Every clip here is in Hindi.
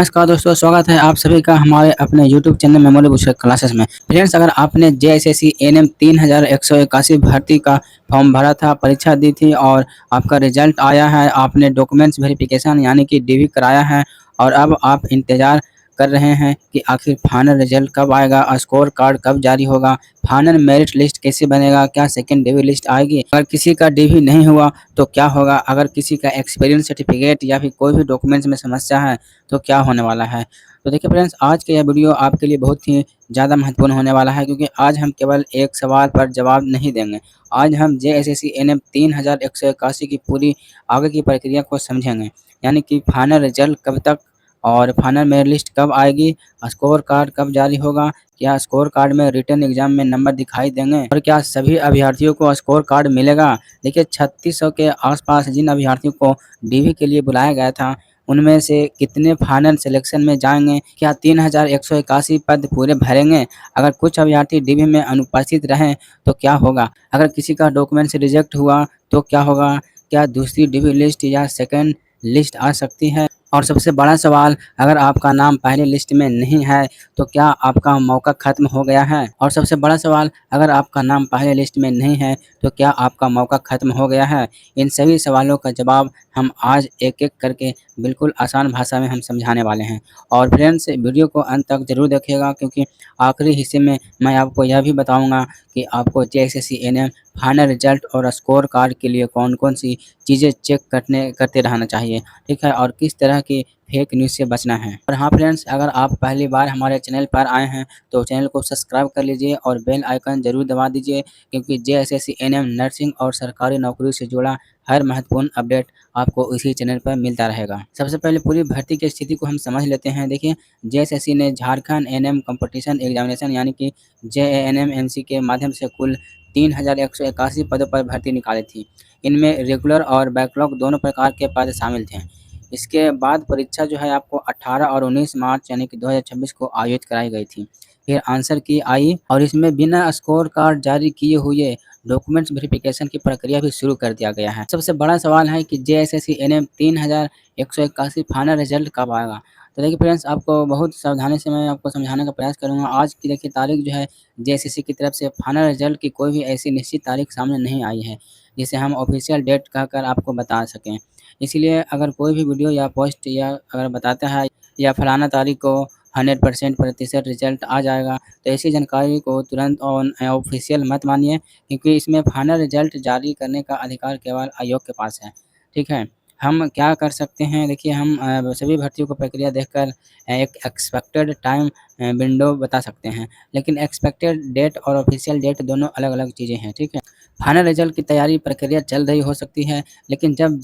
नमस्कार दोस्तों, स्वागत है आप सभी का हमारे अपने YouTube channel memory booster classes में। फ्रेंड्स, अगर आपने जेएसएससी एएनएम 3181 भर्ती का फॉर्म भरा था, परीक्षा दी थी और आपका रिजल्ट आया है, आपने डॉक्यूमेंट्स वेरिफिकेशन यानी कि डीवी कराया है और अब आप इंतज़ार कर रहे हैं कि आखिर फाइनल रिजल्ट कब आएगा, स्कोर कार्ड कब जारी होगा, फाइनल मेरिट लिस्ट कैसे बनेगा, क्या सेकंड डीवी लिस्ट आएगी, अगर किसी का डीवी नहीं हुआ तो क्या होगा, अगर किसी का एक्सपीरियंस सर्टिफिकेट या फिर कोई भी डॉक्यूमेंट्स में समस्या है तो क्या होने वाला है। तो देखिए फ्रेंड्स, आज का यह वीडियो आपके लिए बहुत ही ज़्यादा महत्वपूर्ण होने वाला है, क्योंकि आज हम केवल एक सवाल पर जवाब नहीं देंगे। आज हम जेएसएससी एएनएम 3181 की पूरी आगे की प्रक्रिया को समझेंगे, यानी कि फाइनल रिजल्ट कब तक और फाइनल मेरिट लिस्ट कब आएगी, स्कोर कार्ड कब जारी होगा, क्या स्कोर कार्ड में रिटन एग्जाम में नंबर दिखाई देंगे और क्या सभी अभ्यर्थियों को स्कोर कार्ड मिलेगा। देखिए 3600 के आसपास जिन अभ्यर्थियों को डीवी के लिए बुलाया गया था, उनमें से कितने फाइनल सिलेक्शन में जाएंगे, क्या 3181 पद पूरे भरेंगे, अगर कुछ अभ्यर्थी डीवी में अनुपस्थित रहें तो क्या होगा, अगर किसी का डॉक्यूमेंट्स रिजेक्ट हुआ तो क्या होगा, क्या दूसरी डीवी लिस्ट या सेकंड लिस्ट आ सकती है। और सबसे बड़ा सवाल, अगर आपका नाम पहली लिस्ट में नहीं है तो क्या आपका मौका खत्म हो गया है। और सबसे बड़ा सवाल, अगर आपका नाम पहले लिस्ट में नहीं है तो क्या आपका मौका खत्म हो गया है। इन सभी सवालों का जवाब हम आज एक-एक करके बिल्कुल आसान भाषा में हम समझाने वाले हैं। और फ्रेंड्स, वीडियो को अंत तक ज़रूर देखिएगा, क्योंकि आखिरी हिस्से में मैं आपको यह भी बताऊँगा कि आपको जेएसएससी एएनएम फाइनल रिजल्ट और स्कोर कार्ड के लिए कौन-कौन सी चीज़ें चेक करते रहना चाहिए, ठीक है, और किस तरह की फेक न्यूज़ से बचना है। और हाँ फ्रेंड्स, अगर आप पहली बार हमारे चैनल पर आए हैं तो चैनल को सब्सक्राइब कर लीजिए और बेल आइकन ज़रूर दबा दीजिए, क्योंकि जेएसएससी एएनएम नर्सिंग और सरकारी नौकरी से जुड़ा हर महत्वपूर्ण अपडेट आपको इसी चैनल पर मिलता रहेगा। सबसे पहले पूरी भर्ती की स्थिति को हम समझ लेते हैं। देखिए, जेएसएससी ने झारखंड एएनएम कॉम्पिटिशन एग्जामिनेशन यानी कि जेएएनएम-एमसी के माध्यम से कुल 3181 पदों पर भर्ती निकाली थी। इनमें रेगुलर और बैकलॉग दोनों प्रकार के पद शामिल थे। इसके बाद परीक्षा जो है आपको 18 और 19 मार्च यानी कि 2026 को आयोजित कराई गई थी। फिर आंसर की आई और इसमें बिना स्कोर कार्ड जारी किए हुए डॉक्यूमेंट्स वेरिफिकेशन की प्रक्रिया भी शुरू कर दिया गया है। सबसे बड़ा सवाल है कि जेएसएससी एएनएम 3181 फाइनल रिजल्ट कब आएगा। तो देखिए फ्रेंड्स, आपको बहुत सावधानी से मैं आपको समझाने का प्रयास करूँगा। आज की देखिए तारीख जो है, जेएसएससी की तरफ से फाइनल रिजल्ट की कोई भी ऐसी निश्चित तारीख सामने नहीं आई है, जिसे हम ऑफिशियल डेट कहकर आपको बता सकें। इसीलिए अगर कोई भी वीडियो या पोस्ट या अगर बताता है या फलाना तारीख को 100% प्रतिशत रिजल्ट आ जाएगा, तो ऐसी जानकारी को तुरंत ऑफिशियल मत मानिए, क्योंकि इसमें फाइनल रिजल्ट जारी करने का अधिकार केवल आयोग के पास है। ठीक है? हम क्या कर सकते हैं, देखिए हम सभी भर्तियों को प्रक्रिया देखकर एक एक्सपेक्टेड टाइम विंडो बता सकते हैं, लेकिन एक्सपेक्टेड डेट और ऑफिशियल डेट दोनों अलग-अलग चीज़ें हैं, ठीक है? फाइनल रिजल्ट की तैयारी प्रक्रिया चल रही हो सकती है, लेकिन जब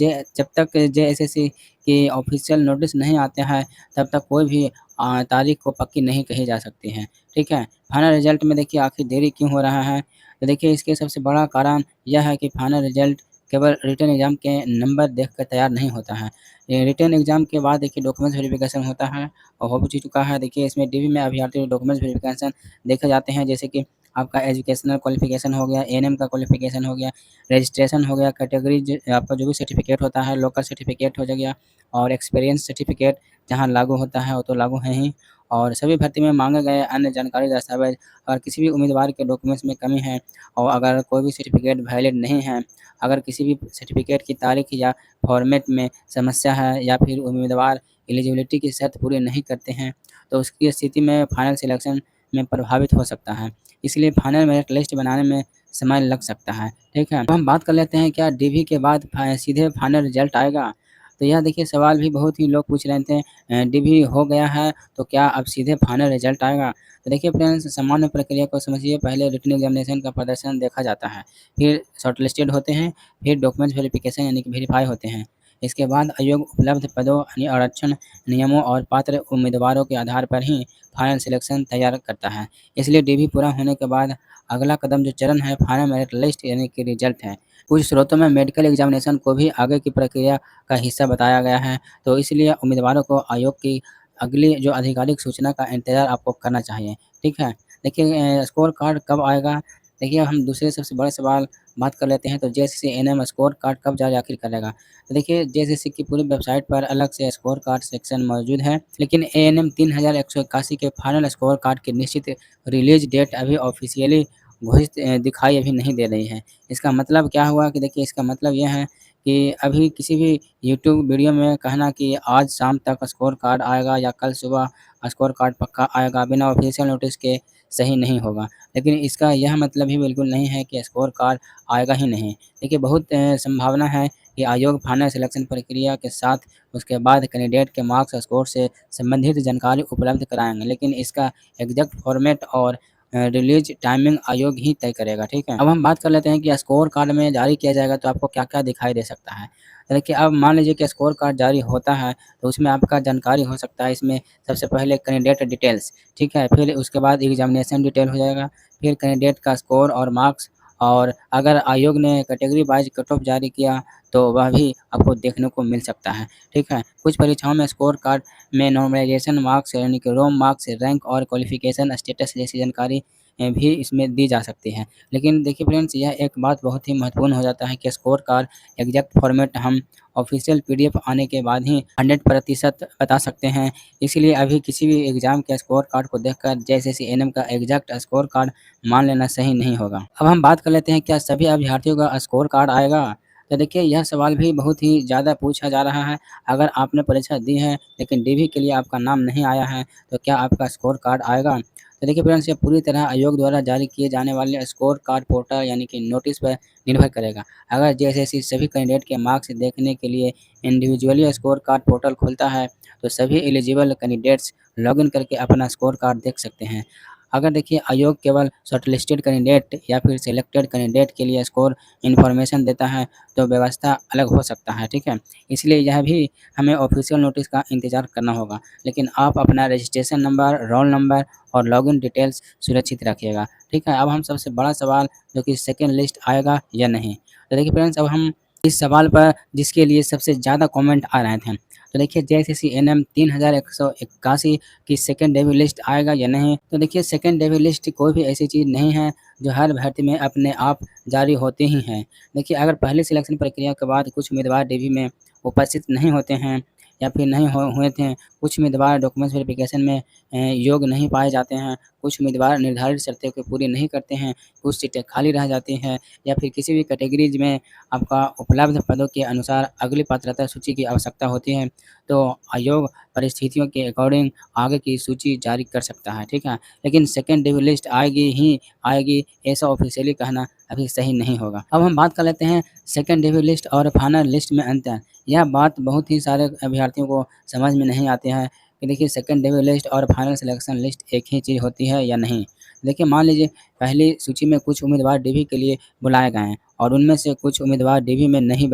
तक जेएसएससी की ऑफिशियल नोटिस नहीं आते हैं, तब तक कोई भी तारीख को पक्की नहीं कही जा सकती है, ठीक है? फाइनल रिजल्ट में देखिए आखिर देरी क्यों हो रहा है? तो देखिए इसके सबसे बड़ा कारण यह है कि फाइनल रिजल्ट केवल रिटन एग्ज़ाम के नंबर देखकर तैयार नहीं होता है। ये रिटन एग्ज़ाम के बाद देखिए डॉक्यूमेंट्स वेरिफिकेशन होता है और हो भी चुका है। देखिए इसमें डीवी में अभ्यर्थी डॉक्यूमेंट्स वेरिफिकेशन देखे जाते हैं, जैसे कि आपका एजुकेशनल क्वालिफ़िकेशन हो गया, एएनएम का क्वालिफ़िकेशन हो गया, रजिस्ट्रेशन हो गया, कैटेगरी आपका जो भी सर्टिफ़िकेट होता है, लोकल सर्टिफ़िकेट हो गया और एक्सपीरियंस सर्टिफ़िकेट जहाँ लागू होता है वो तो लागू है ही। और सभी भर्ती में माँगे गए अन्य जानकारी दस्तावेज़, अगर किसी भी उम्मीदवार के डॉक्यूमेंट्स में कमी है और अगर कोई भी सर्टिफ़िकेट वैलिड नहीं है, अगर किसी भी सर्टिफ़िकेट की तारीख या फॉर्मेट में समस्या है या फिर उम्मीदवार एलिजिबिलिटी की शर्त पूरी नहीं करते हैं, तो उसकी स्थिति में फाइनल सिलेक्शन में प्रभावित हो सकता है। इसलिए फाइनल मेरिट लिस्ट बनाने में समय लग सकता है, ठीक है? अब हम बात कर लेते हैं, क्या डीवी के बाद सीधे फाइनल रिजल्ट आएगा? तो यह देखिए सवाल भी बहुत ही लोग पूछ रहे थे, डीवी हो गया है तो क्या अब सीधे फाइनल रिजल्ट आएगा? तो देखिए फ्रेंड्स, सामान्य प्रक्रिया को समझिए। पहले रिटन एग्जामिनेशन का प्रदर्शन देखा जाता है, फिर शॉर्टलिस्टेड होते हैं, फिर डॉक्यूमेंट्स वेरिफिकेशन यानी कि वेरीफाई होते हैं। इसके बाद आयोग उपलब्ध पदों यानी आरक्षण नियमों और पात्र उम्मीदवारों के आधार पर ही फाइनल सिलेक्शन तैयार करता है। इसलिए डीवी पूरा होने के बाद अगला कदम जो चरण है, फाइनल मेरिट लिस्ट यानी कि रिजल्ट है। कुछ स्रोतों में मेडिकल एग्जामिनेशन को भी आगे की प्रक्रिया का हिस्सा बताया गया है, तो इसलिए उम्मीदवारों को आयोग की अगली जो आधिकारिक सूचना का इंतज़ार आपको करना चाहिए, ठीक है? देखिए स्कोर कार्ड कब आएगा? देखिए, हम दूसरे सबसे बड़ा सवाल बात कर लेते हैं, तो जेएसएससी एएनएम स्कोर कार्ड कब जारी आखिर करेगा? तो देखिए, जेएसएससी की पूरी वेबसाइट पर अलग से स्कोर कार्ड सेक्शन मौजूद है, लेकिन एएनएम 3181 के फाइनल स्कोर कार्ड की निश्चित रिलीज़ डेट अभी ऑफ़िशियली घोषित दिखाई अभी नहीं दे रही है। इसका मतलब क्या हुआ कि देखिए, इसका मतलब ये है कि अभी किसी भी यूट्यूब वीडियो में कहना कि आज शाम तक स्कोर कार्ड आएगा या कल सुबह स्कोर कार्ड पक्का आएगा बिना ऑफ़िशियल नोटिस के सही नहीं होगा। लेकिन इसका यह मतलब ही बिल्कुल नहीं है कि स्कोर कार्ड आएगा ही नहीं। देखिए, बहुत संभावना है कि आयोग फाइनल सिलेक्शन प्रक्रिया के साथ उसके बाद कैंडिडेट के मार्क्स स्कोर से संबंधित जानकारी उपलब्ध कराएँगे। लेकिन इसका एग्ज़ैक्ट फॉर्मेट और रिलीज़ टाइमिंग आयोग ही तय करेगा, ठीक है? अब हम बात कर लेते हैं कि स्कोर कार्ड में जारी किया जाएगा तो आपको क्या-क्या दिखाई दे सकता है। तो देखिए, अब मान लीजिए कि स्कोर कार्ड जारी होता है, तो उसमें आपका जानकारी हो सकता है, इसमें सबसे पहले कैंडिडेट डिटेल्स, ठीक है? फिर उसके बाद एग्ज़ामिनेशन डिटेल हो जाएगा, फिर कैंडिडेट का स्कोर और मार्क्स, और अगर आयोग ने कैटेगरी वाइज़ कट ऑफ जारी किया, तो वह भी आपको देखने को मिल सकता है, ठीक है? कुछ परीक्षाओं में स्कोर कार्ड में नॉर्मलाइज़ेशन मार्क्स यानी कि रोम मार्क्स, रैंक और क्वालिफ़िकेशन स्टेटस जैसी जानकारी भी इसमें दी जा सकती है। लेकिन देखिए फ्रेंड्स, यह एक बात बहुत ही महत्वपूर्ण हो जाता है कि स्कोर कार्ड एग्ज़ैक्ट फॉर्मेट हम ऑफ़िशियल पीडीएफ आने के बाद ही 100% बता सकते हैं। इसीलिए अभी किसी भी एग्ज़ाम के स्कोर कार्ड को देखकर जेएसएससी एएनएम का एग्ज़ैक्ट स्कोर कार्ड मान लेना सही नहीं होगा। अब हम बात कर लेते हैं, क्या सभी अभ्यर्थियों का स्कोर कार्ड आएगा? तो देखिए, यह सवाल भी बहुत ही ज़्यादा पूछा जा रहा है। अगर आपने परीक्षा दी है लेकिन डीवी के लिए आपका नाम नहीं आया है, तो क्या आपका स्कोर कार्ड आएगा? तो देखिए फ्रेंड्स, ये पूरी तरह आयोग द्वारा जारी किए जाने वाले स्कोर कार्ड पोर्टल यानी कि नोटिस पर निर्भर करेगा। अगर जेएसएससी सभी कैंडिडेट के मार्क्स देखने के लिए इंडिविजुअली स्कोर कार्ड पोर्टल खोलता है, तो सभी एलिजिबल कैंडिडेट्स लॉगिन करके अपना स्कोर कार्ड देख सकते हैं। अगर देखिए, आयोग केवल शॉर्टलिस्टेड कैंडिडेट या फिर सिलेक्टेड कैंडिडेट के लिए स्कोर इन्फॉर्मेशन देता है, तो व्यवस्था अलग हो सकता है, ठीक है? इसलिए यह भी हमें ऑफ़िशियल नोटिस का इंतज़ार करना होगा। लेकिन आप अपना रजिस्ट्रेशन नंबर, रोल नंबर और लॉगिन डिटेल्स सुरक्षित रखिएगा, ठीक है? अब हम सबसे बड़ा सवाल, जो कि सेकंड लिस्ट आएगा या नहीं? तो देखिए फ्रेंड्स, अब हम इस सवाल पर जिसके लिए सबसे ज़्यादा कमेंट आ रहे थे, तो देखिए जेएसएससी एएनएम 3181 की सेकंड डेब्यू लिस्ट आएगा या नहीं? तो देखिए, सेकंड डेब्यू लिस्ट कोई भी ऐसी चीज़ नहीं है जो हर भर्ती में अपने आप जारी होती ही हैं। देखिए, अगर पहली सिलेक्शन प्रक्रिया के बाद कुछ उम्मीदवार डेब्यू में उपस्थित नहीं होते हैं या फिर नहीं हुए थे, कुछ उम्मीदवार डॉक्यूमेंट्स वेरिफिकेशन में योग्य नहीं पाए जाते हैं, कुछ उम्मीदवार निर्धारित शर्तें को पूरी नहीं करते हैं, कुछ सीटें खाली रह जाती हैं, या फिर किसी भी कैटेगरीज़ में आपका उपलब्ध पदों के अनुसार अगली पात्रता सूची की आवश्यकता होती है, तो आयोग परिस्थितियों के अकॉर्डिंग आगे की सूची जारी कर सकता है, ठीक है? लेकिन सेकंड डेब्यू लिस्ट आएगी ही आएगी, ऐसा ऑफ़िशियली कहना अभी सही नहीं होगा। अब हम बात कर लेते हैं सेकंड डेब्यू लिस्ट और फाइनल लिस्ट में अंतर। यह बात बहुत ही सारे अभ्यर्थियों को समझ में नहीं आती है कि देखिए, सेकंड डेब्यू लिस्ट और फाइनल सिलेक्शन लिस्ट एक ही चीज़ होती है या नहीं। देखिए, मान लीजिए पहली सूची में कुछ उम्मीदवार डीवी के लिए बुलाए गए हैं और उनमें से कुछ उम्मीदवार डीवी में नहीं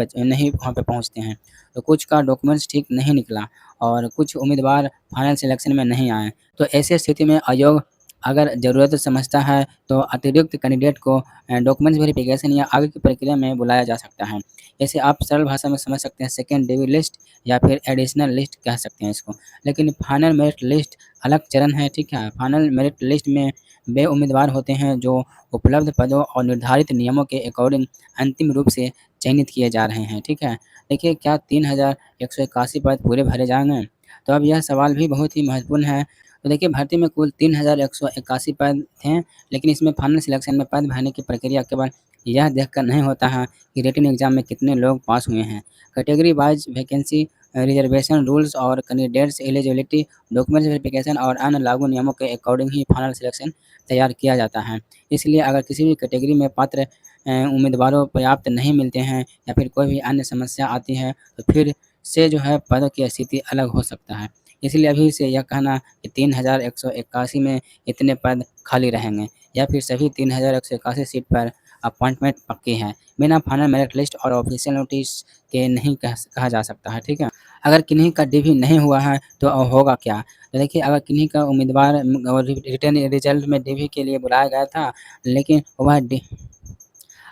वहाँ पे पहुँचते हैं, तो कुछ का डॉक्यूमेंट्स ठीक नहीं निकला और कुछ उम्मीदवार फाइनल सिलेक्शन में नहीं आए। तो ऐसी स्थिति में आयोग अगर ज़रूरत समझता है, तो अतिरिक्त कैंडिडेट को डॉक्यूमेंट्स वेरिफिकेशन या आगे की प्रक्रिया में बुलाया जा सकता है। जैसे आप सरल भाषा में समझ सकते हैं, सेकंड डेब्यू लिस्ट या फिर एडिशनल लिस्ट कह सकते हैं इसको। लेकिन फाइनल मेरिट लिस्ट अलग चरण है, ठीक है? फाइनल मेरिट लिस्ट में वे उम्मीदवार होते हैं जो उपलब्ध पदों और निर्धारित नियमों के अकॉर्डिंग अंतिम रूप से चयनित किए जा रहे हैं, ठीक है? देखिए, क्या 3181 पद पूरे भरे जाएँगे? तो अब यह सवाल भी बहुत ही महत्वपूर्ण है। तो देखिए, भर्ती में कुल 3181 पद थे, लेकिन इसमें फाइनल सिलेक्शन में पद भरने की प्रक्रिया केवल यह देखकर नहीं होता है कि रिटन एग्ज़ाम में कितने लोग पास हुए हैं। Category wise vacancy, reservation rules और कैंडिडेट्स एलिजिबिलिटी, डॉक्यूमेंट्स वेरिफिकेशन और अन्य लागू नियमों के अकॉर्डिंग ही फाइनल सिलेक्शन तैयार किया जाता है। इसलिए अगर किसी भी कैटेगरी में पात्र उम्मीदवारों पर्याप्त नहीं मिलते हैं या फिर कोई भी अन्य समस्या आती है, तो फिर से जो है पदों की स्थिति अलग हो सकता है। इसलिए अभी से यह कहना कि 3181 में इतने पद खाली रहेंगे या फिर सभी 3181 सीट पर अपॉइंटमेंट पक्की है, बिना फाइनल मेरिट लिस्ट और ऑफिशियल नोटिस के नहीं कहा जा सकता है, ठीक है? अगर किन्हीं का डिवी नहीं हुआ है, तो होगा क्या? तो देखिए, अगर किन्हीं का उम्मीदवार रिटन रिजल्ट में डिवी के लिए बुलाया गया था, लेकिन वह डि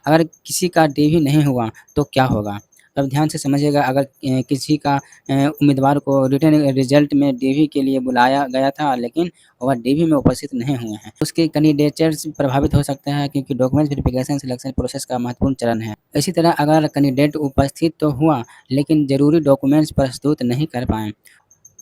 अगर किसी का डिवी नहीं हुआ, तो क्या होगा? अब ध्यान से समझिएगा, अगर किसी का उम्मीदवार को रिटन रिजल्ट में डीवी के लिए बुलाया गया था, लेकिन वह डीवी में उपस्थित नहीं हुए हैं, उसके कैंडिडेचर्स प्रभावित हो सकते हैं, क्योंकि डॉक्यूमेंट वेरिफिकेशन सिलेक्शन प्रोसेस का महत्वपूर्ण चरण है। इसी तरह अगर कैंडिडेट उपस्थित तो हुआ, लेकिन ज़रूरी डॉक्यूमेंट्स प्रस्तुत नहीं कर पाए,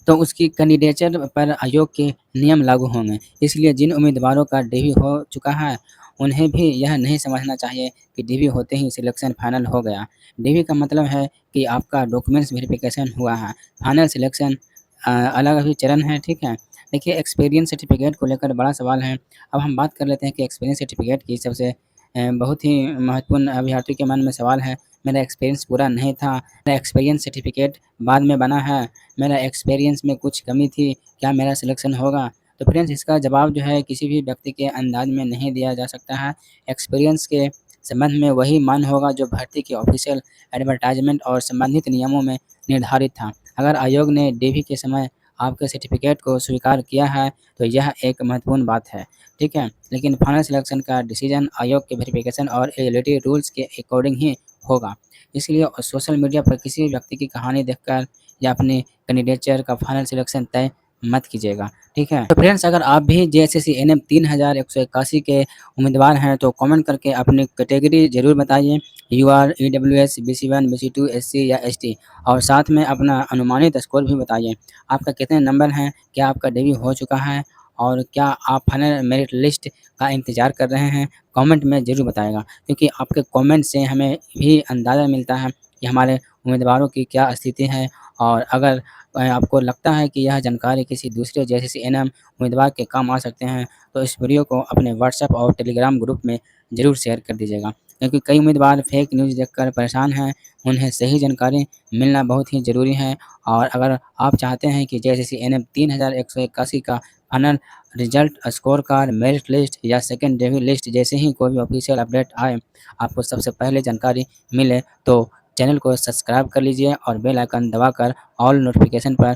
तो उसकी कैंडिडेचर पर आयोग के नियम लागू होंगे। इसलिए जिन उम्मीदवारों का डीवी हो चुका है, उन्हें भी यह नहीं समझना चाहिए कि डीवी होते ही सिलेक्शन फाइनल हो गया। डीवी का मतलब है कि आपका डॉक्यूमेंट्स वेरिफिकेशन हुआ है। फाइनल सिलेक्शन अलग अभी चरण है, ठीक है? देखिए, एक्सपीरियंस सर्टिफिकेट को लेकर बड़ा सवाल है। अब हम बात कर लेते हैं कि एक्सपीरियंस सर्टिफिकेट की सबसे बहुत ही महत्वपूर्ण अभ्यर्थी के मन में सवाल है, मेरा एक्सपीरियंस पूरा नहीं था, मेरा एक्सपीरियंस सर्टिफिकेट बाद में बना है, मेरा एक्सपीरियंस में कुछ कमी थी, क्या मेरा सिलेक्शन होगा? तो फ्रेंड्स, इसका जवाब जो है किसी भी व्यक्ति के अंदाज में नहीं दिया जा सकता है। एक्सपीरियंस के संबंध में वही मान होगा जो भर्ती के ऑफिशियल एडवर्टाइजमेंट और संबंधित नियमों में निर्धारित था। अगर आयोग ने डीवी के समय आपके सर्टिफिकेट को स्वीकार किया है, तो यह एक महत्वपूर्ण बात है, ठीक है? लेकिन फाइनल सिलेक्शन का डिसीजन आयोग के वेरिफिकेशन और एलिजिबिलिटी रूल्स के अकॉर्डिंग ही होगा। इसलिए सोशल मीडिया पर किसी भी व्यक्ति की कहानी देखकर या अपने कैंडिडेचर का फाइनल सिलेक्शन तय मत कीजिएगा, ठीक है? तो फ्रेंड्स, अगर आप भी जेएसएससी एनएम 3181 के उम्मीदवार हैं, तो कमेंट करके अपनी कैटेगरी ज़रूर बताइए, यूआर, ईडब्ल्यूएस, बीसी1, बीसी2, एससी या एसटी, और साथ में अपना अनुमानित स्कोर भी बताइए। आपका कितने नंबर हैं, क्या आपका डीवी हो चुका है, और क्या आप फाइनल मेरिट लिस्ट का इंतज़ार कर रहे हैं? कमेंट में ज़रूर बताइएगा, क्योंकि आपके कमेंट से हमें भी अंदाज़ा मिलता है कि हमारे उम्मीदवारों की क्या स्थिति है। और अगर आपको लगता है कि यह जानकारी किसी दूसरे जेएसएससी एनएम उम्मीदवार के काम आ सकते हैं, तो इस वीडियो को अपने व्हाट्सएप और टेलीग्राम ग्रुप में ज़रूर शेयर कर दीजिएगा, क्योंकि कई उम्मीदवार फेक न्यूज़ देखकर परेशान हैं, उन्हें सही जानकारी मिलना बहुत ही ज़रूरी है। और अगर आप चाहते हैं कि जेएसएससी एनएम 3181 का final result, score card, merit list या सेकंड रिव्यू लिस्ट जैसे ही कोई भी ऑफिशियल अपडेट आए, आपको सबसे पहले जानकारी मिले, तो चैनल को सब्सक्राइब कर लीजिए और बेल आइकन दबाकर ऑल नोटिफिकेशन पर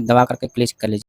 दबा करके क्लिक कर लीजिए।